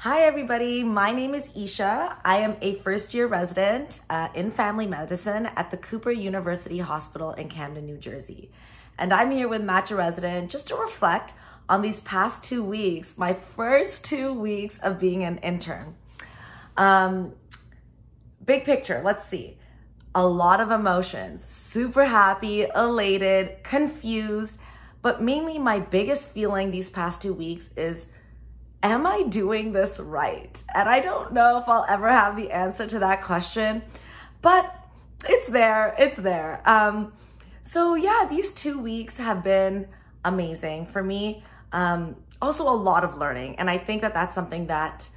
Hi everybody, my name is Esha. I am a first-year resident in family medicine at the Cooper University Hospital in Camden, New Jersey. And I'm here with Matcha Resident just to reflect on these past 2 weeks, my first 2 weeks of being an intern. Big picture, let's see. A lot of emotions, super happy, elated, confused, but mainly my biggest feeling these past 2 weeks is, am I doing this right? And I don't know if I'll ever have the answer to that question, but it's there. So yeah, these 2 weeks have been amazing for me. Also a lot of learning. And I think that that's something that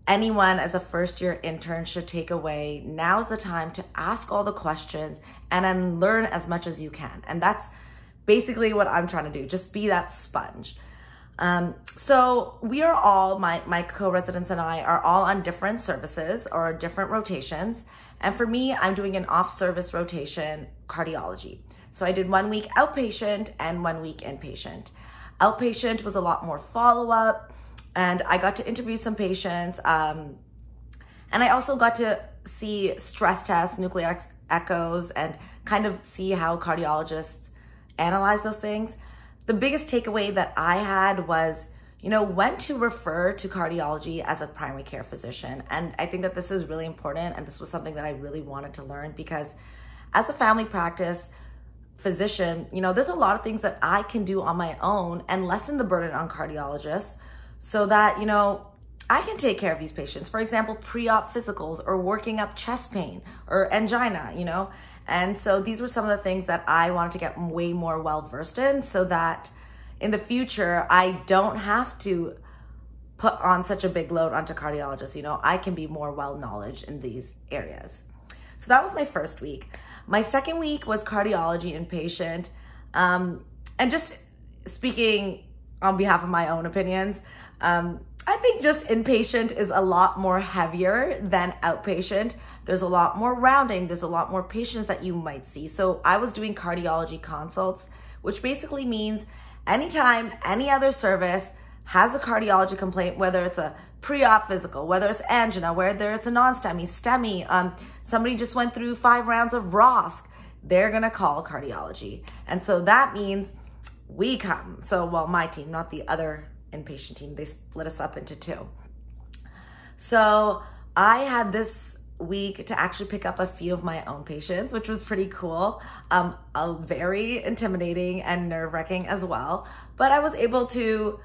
anyone as a first year intern should take away. Now's the time to ask all the questions and then learn as much as you can. And that's basically what I'm trying to do. Just be that sponge. So we are all, my co-residents and I are all on different services or different rotations. And for me, I'm doing an off-service rotation, cardiology. So I did 1 week outpatient and 1 week inpatient. Outpatient was a lot more follow-up and I got to interview some patients. And I also got to see stress tests, nuclear echoes, and kind of see how cardiologists analyze those things. The biggest takeaway that I had was, when to refer to cardiology as a primary care physician. And I think that this is really important. And this was something that I really wanted to learn because as a family practice physician, there's a lot of things that I can do on my own and lessen the burden on cardiologists so that, I can take care of these patients. For example, pre-op physicals or working up chest pain or angina, And so these were some of the things that I wanted to get way more well-versed in so that in the future, I don't have to put on such a big load onto cardiologists. I can be more well-knowledge in these areas. So that was my first week. My second week was cardiology inpatient. And just speaking on behalf of my own opinions, I think just inpatient is a lot more heavier than outpatient. There's a lot more rounding. There's a lot more patients that you might see. So I was doing cardiology consults, which basically means anytime any other service has a cardiology complaint, whether it's a pre-op physical, whether it's angina, whether it's a non-STEMI, STEMI, somebody just went through 5 rounds of ROSC, they're gonna call cardiology. And so that means we come. So, my team, not the other inpatient team, they split us up into 2. So I had this week to actually pick up a few of my own patients, which was pretty cool. Very intimidating and nerve-wracking as well. But I was able to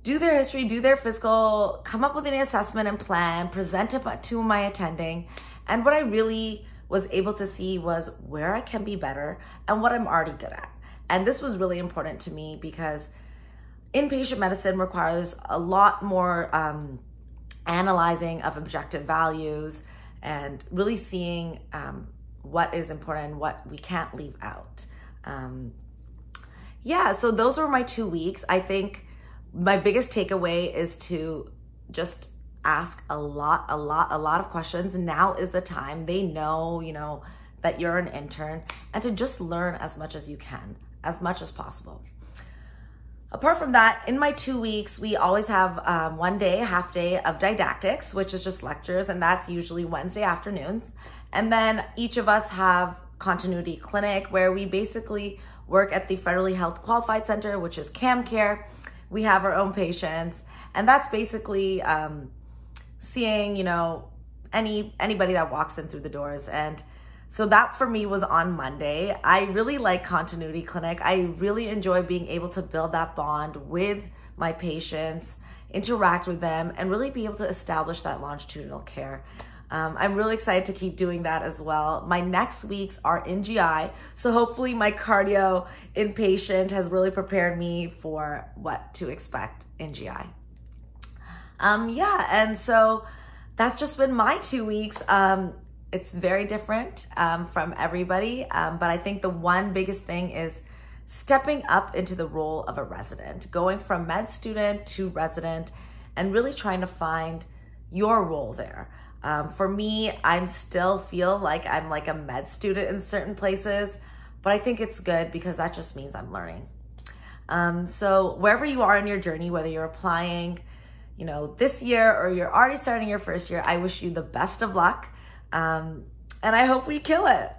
do their history, do their physical, come up with an assessment and plan, present it to my attending. And what I really was able to see was where I can be better and what I'm already good at. And this was really important to me because inpatient medicine requires a lot more analyzing of objective values and really seeing what is important and what we can't leave out. So those were my 2 weeks. I think my biggest takeaway is to just ask a lot of questions. Now is the time. They know, that you're an intern, and to just learn as much as you can, as much as possible. Apart from that, in my 2 weeks, we always have 1 day, half day of didactics, which is just lectures, and that's usually Wednesday afternoons. And then each of us have continuity clinic where we basically work at the Federally Health Qualified Center, which is CamCare. We have our own patients, and that's basically seeing, anybody that walks in through the doors. And so that for me was on Monday. I really like continuity clinic. I really enjoy being able to build that bond with my patients, interact with them, and really be able to establish that longitudinal care. I'm really excited to keep doing that as well. My next weeks are in GI, so hopefully my cardio inpatient has really prepared me for what to expect in GI. And so that's just been my 2 weeks. It's very different from everybody, but I think the one biggest thing is stepping up into the role of a resident, going from med student to resident, and really trying to find your role there. For me, I still feel like I'm like a med student in certain places, but I think it's good because that just means I'm learning. So wherever you are in your journey, whether you're applying, this year, or you're already starting your first year, I wish you the best of luck. And I hope we kill it.